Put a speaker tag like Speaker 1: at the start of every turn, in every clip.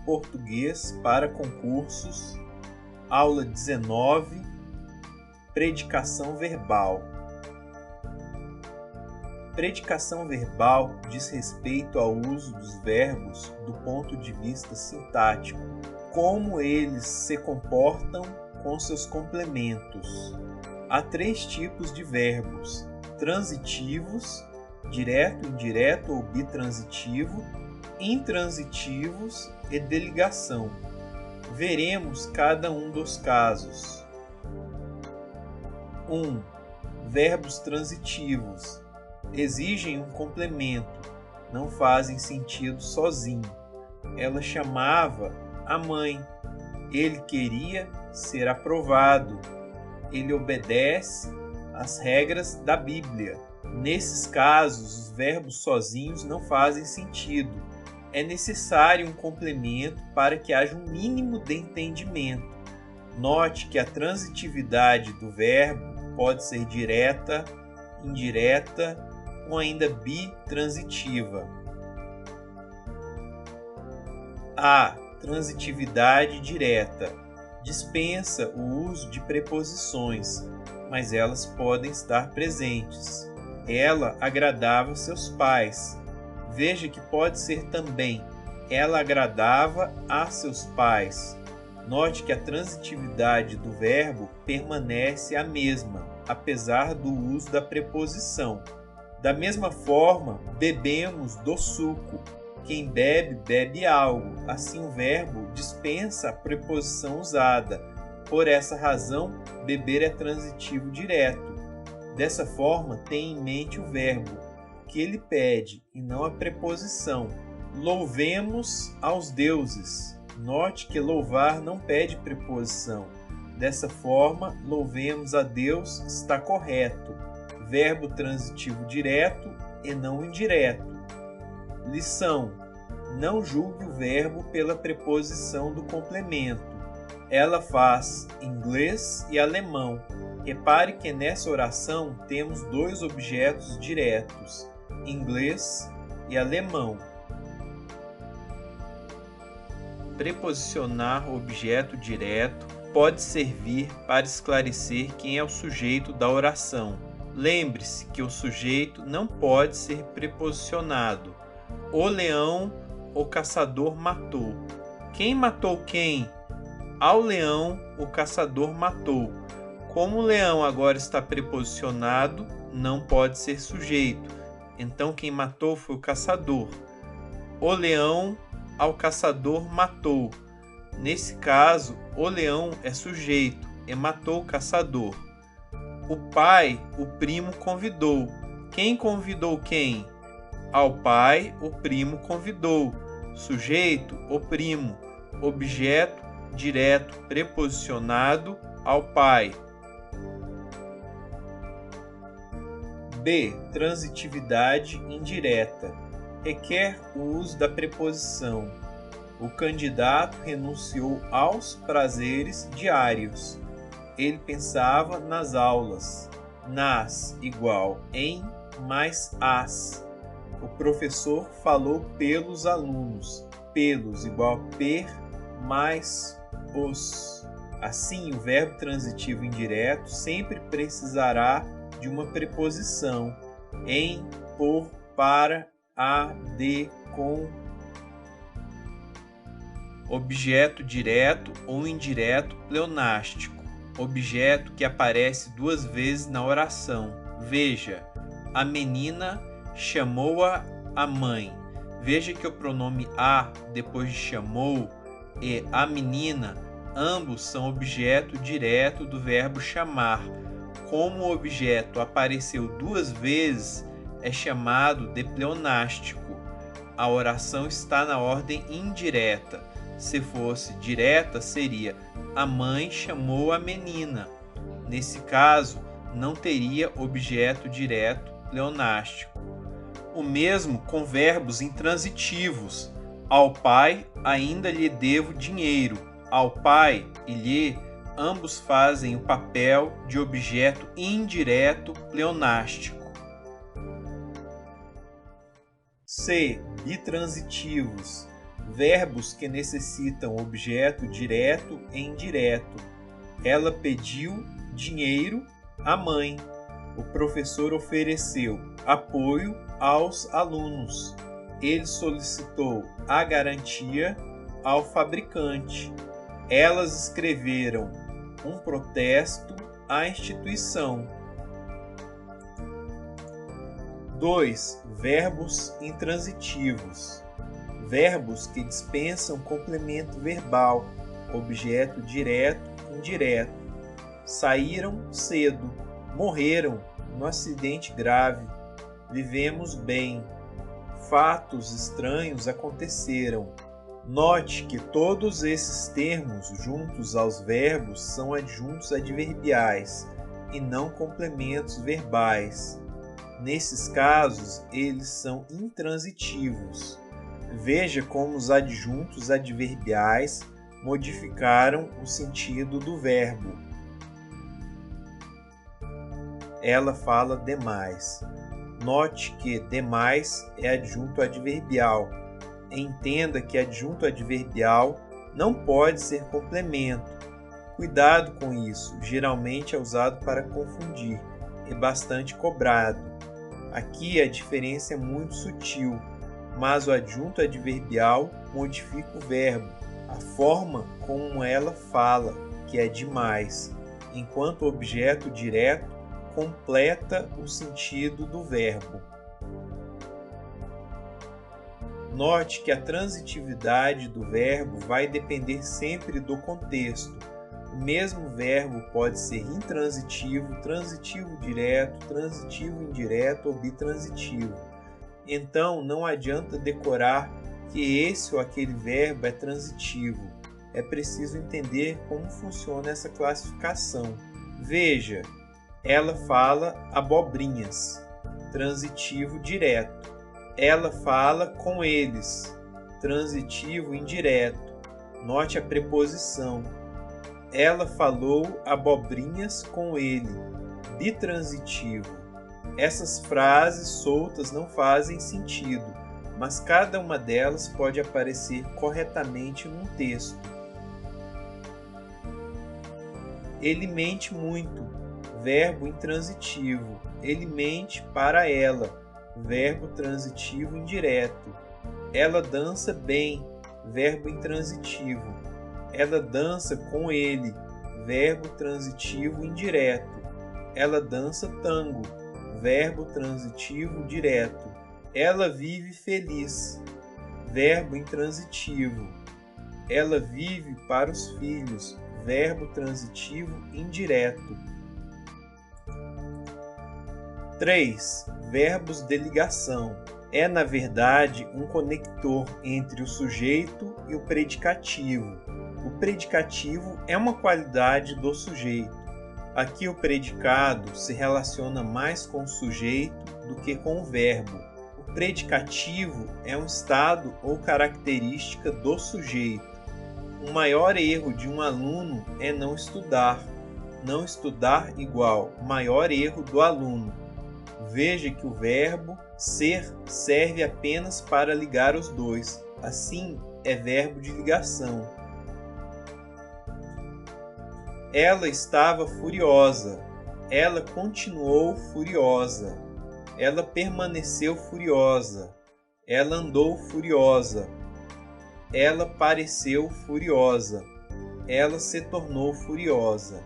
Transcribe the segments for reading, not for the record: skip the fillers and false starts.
Speaker 1: português para concursos, aula 19, predicação verbal. Predicação verbal diz respeito ao uso dos verbos do ponto de vista sintático, como eles se comportam com seus complementos. Há 3 tipos de verbos: transitivos, direto, indireto ou bitransitivo, intransitivos e de ligação. Veremos cada um dos casos. 1. Verbos transitivos. Exigem um complemento, não fazem sentido sozinho. Ela chamava a mãe. Ele queria ser aprovado. Ele obedece às regras da Bíblia. Nesses casos, os verbos sozinhos não fazem sentido. É necessário um complemento para que haja um mínimo de entendimento. Note que a transitividade do verbo pode ser direta, indireta ou ainda bitransitiva. A transitividade direta dispensa o uso de preposições, mas elas podem estar presentes. Ela agradava seus pais. Veja que pode ser também ela agradava a seus pais. Note que a transitividade do verbo permanece a mesma, apesar do uso da preposição. Da mesma forma, bebemos do suco. Quem bebe, bebe algo. Assim, o verbo dispensa a preposição usada. Por essa razão, beber é transitivo direto. Dessa forma, tenha em mente o verbo que ele pede e não a preposição. Louvemos aos deuses. Note que louvar não pede preposição. Dessa forma, louvemos a Deus está correto. Verbo transitivo direto e não indireto. Lição: não julgue o verbo pela preposição do complemento. Ela faz inglês e alemão. Repare que nessa oração temos 2 objetos diretos, inglês e alemão. Preposicionar objeto direto pode servir para esclarecer quem é o sujeito da oração. Lembre-se que o sujeito não pode ser preposicionado. O leão, o caçador matou. Quem matou quem? Ao leão, o caçador matou. Como o leão agora está preposicionado, não pode ser sujeito. Então quem matou foi o caçador. O leão ao caçador matou. Nesse caso, o leão é sujeito e matou o caçador. O pai, o primo convidou. Quem convidou quem? Ao pai, o primo convidou. Sujeito, o primo. Objeto, direto, preposicionado ao pai. B. Transitividade indireta. Requer o uso da preposição. O candidato renunciou aos prazeres diários. Ele pensava nas aulas. Nas igual em mais as. O professor falou pelos alunos. Pelos igual per mais os. Assim, o verbo transitivo indireto sempre precisará de uma preposição. Em, por, para, a, de, com. Objeto direto ou indireto pleonástico. Objeto que aparece 2 vezes na oração. Veja, a menina chamou-a a mãe. Veja que o pronome a depois de chamou e a menina, ambos são objeto direto do verbo chamar. Como o objeto apareceu 2 vezes, é chamado de pleonástico. A oração está na ordem indireta. Se fosse direta, seria a mãe chamou a menina. Nesse caso, não teria objeto direto pleonástico. O mesmo com verbos intransitivos. Ao pai ainda lhe devo dinheiro. Ao pai e lhe, ambos fazem o papel de objeto indireto pleonástico. C. Bitransitivos. Verbos que necessitam objeto direto e indireto. Ela pediu dinheiro à mãe. O professor ofereceu apoio aos alunos. Ele solicitou a garantia ao fabricante. Elas escreveram um protesto à instituição. 2. Verbos intransitivos. Verbos que dispensam complemento verbal, objeto direto, indireto. Saíram cedo, morreram no acidente grave, vivemos bem. Fatos estranhos aconteceram. Note que todos esses termos, juntos aos verbos, são adjuntos adverbiais e não complementos verbais. Nesses casos, eles são intransitivos. Veja como os adjuntos adverbiais modificaram o sentido do verbo. Ela fala demais. Note que demais é adjunto adverbial. Entenda que adjunto adverbial não pode ser complemento. Cuidado com isso, geralmente é usado para confundir, é bastante cobrado. Aqui a diferença é muito sutil, mas o adjunto adverbial modifica o verbo, a forma como ela fala, que é demais, enquanto o objeto direto completa o sentido do verbo. Note que a transitividade do verbo vai depender sempre do contexto. O mesmo verbo pode ser intransitivo, transitivo direto, transitivo indireto ou bitransitivo. Então, não adianta decorar que esse ou aquele verbo é transitivo. É preciso entender como funciona essa classificação. Veja, ela fala abobrinhas, transitivo direto. Ela fala com eles, transitivo indireto. Note a preposição. Ela falou abobrinhas com ele, bitransitivo. Essas frases soltas não fazem sentido, mas cada uma delas pode aparecer corretamente num texto. Ele mente muito, verbo intransitivo. Ele mente para ela, verbo transitivo indireto. Ela dança bem, verbo intransitivo. Ela dança com ele, verbo transitivo indireto. Ela dança tango, verbo transitivo direto. Ela vive feliz, verbo intransitivo. Ela vive para os filhos, verbo transitivo indireto. 3. Verbos de ligação. É, na verdade, um conector entre o sujeito e o predicativo. O predicativo é uma qualidade do sujeito. Aqui o predicado se relaciona mais com o sujeito do que com o verbo. O predicativo é um estado ou característica do sujeito. O maior erro de um aluno é não estudar. Não estudar igual maior erro do aluno. Veja que o verbo ser serve apenas para ligar os dois. Assim, é verbo de ligação. Ela estava furiosa. Ela continuou furiosa. Ela permaneceu furiosa. Ela andou furiosa. Ela pareceu furiosa. Ela se tornou furiosa.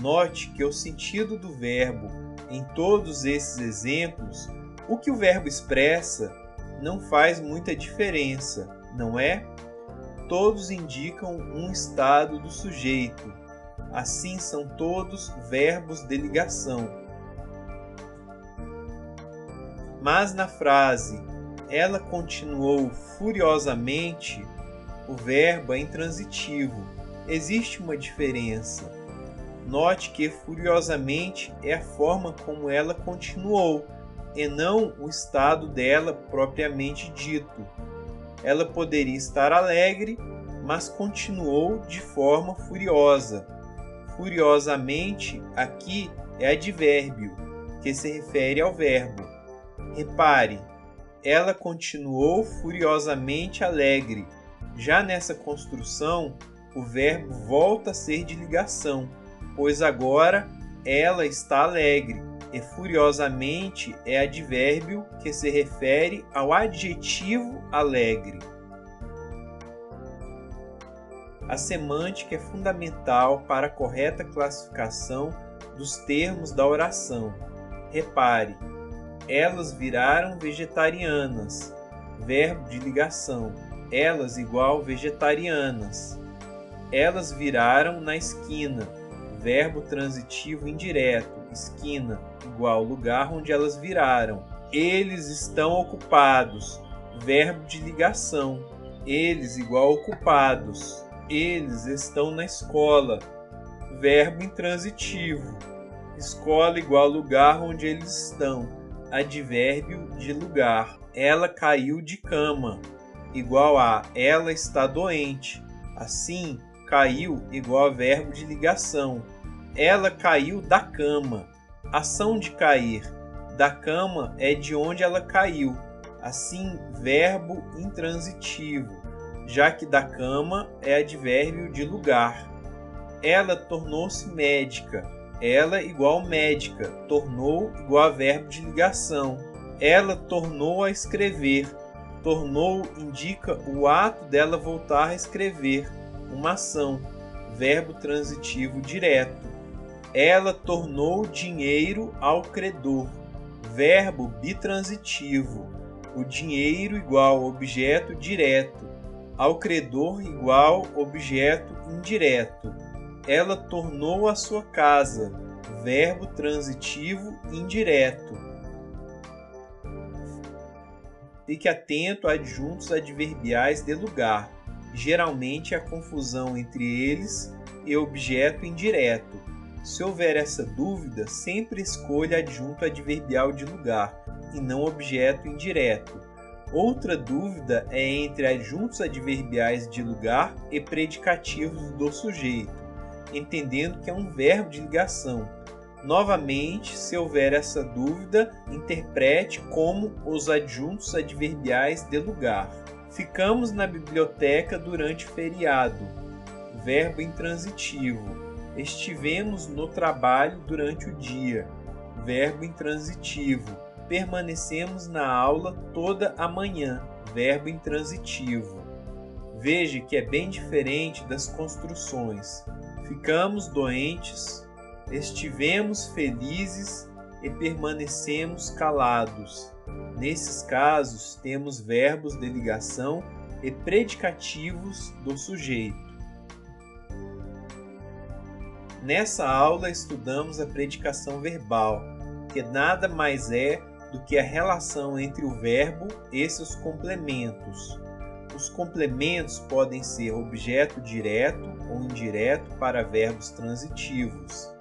Speaker 1: Note que o sentido do verbo em todos esses exemplos, o que o verbo expressa não faz muita diferença, não é? Todos indicam um estado do sujeito. Assim são todos verbos de ligação. Mas na frase ela continuou furiosamente, o verbo é intransitivo. Existe uma diferença. Note que furiosamente é a forma como ela continuou, e não o estado dela propriamente dito. Ela poderia estar alegre, mas continuou de forma furiosa. Furiosamente aqui é advérbio, que se refere ao verbo. Repare, ela continuou furiosamente alegre. Já nessa construção, o verbo volta a ser de ligação, pois agora ela está alegre, e furiosamente é advérbio que se refere ao adjetivo alegre. A semântica é fundamental para a correta classificação dos termos da oração. Repare, elas viraram vegetarianas, verbo de ligação, elas igual vegetarianas. Elas viraram na esquina, verbo transitivo indireto, esquina, igual lugar onde elas viraram. Eles estão ocupados, verbo de ligação, eles igual ocupados. Eles estão na escola, verbo intransitivo, escola igual lugar onde eles estão, advérbio de lugar. Ela caiu de cama, igual a ela está doente. Assim, caiu igual a verbo de ligação. Ela caiu da cama. Ação de cair. Da cama é de onde ela caiu. Assim, verbo intransitivo, já que da cama é advérbio de lugar. Ela tornou-se médica. Ela igual médica. Tornou igual a verbo de ligação. Ela tornou a escrever. Tornou indica o ato dela voltar a escrever, uma ação, verbo transitivo direto. Ela tornou dinheiro ao credor, verbo bitransitivo. O dinheiro igual objeto direto, ao credor igual objeto indireto. Ela tornou a sua casa, verbo transitivo indireto. Fique atento a adjuntos adverbiais de lugar. Geralmente há confusão entre eles e objeto indireto. Se houver essa dúvida, sempre escolha adjunto adverbial de lugar e não objeto indireto. Outra dúvida é entre adjuntos adverbiais de lugar e predicativos do sujeito, entendendo que é um verbo de ligação. Novamente, se houver essa dúvida, interprete como os adjuntos adverbiais de lugar. Ficamos na biblioteca durante o feriado, verbo intransitivo. Estivemos no trabalho durante o dia, verbo intransitivo. Permanecemos na aula toda a manhã, verbo intransitivo. Veja que é bem diferente das construções. Ficamos doentes, estivemos felizes e permanecemos calados. Nesses casos, temos verbos de ligação e predicativos do sujeito. Nessa aula, estudamos a predicação verbal, que nada mais é do que a relação entre o verbo e seus complementos. Os complementos podem ser objeto direto ou indireto para verbos transitivos.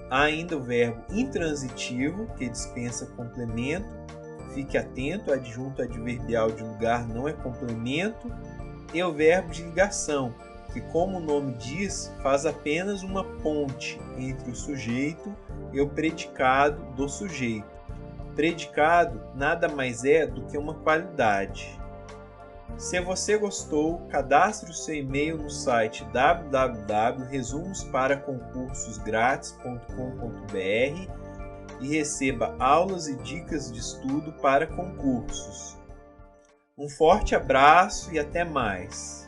Speaker 1: Há ainda o verbo intransitivo, que dispensa complemento. Fique atento, adjunto adverbial de lugar não é complemento. E o verbo de ligação, que, como o nome diz, faz apenas uma ponte entre o sujeito e o predicado do sujeito. Predicado nada mais é do que uma qualidade. Se você gostou, cadastre o seu e-mail no site www.resumosParaConcursosGrátis.com.br e receba aulas e dicas de estudo para concursos. Um forte abraço e até mais!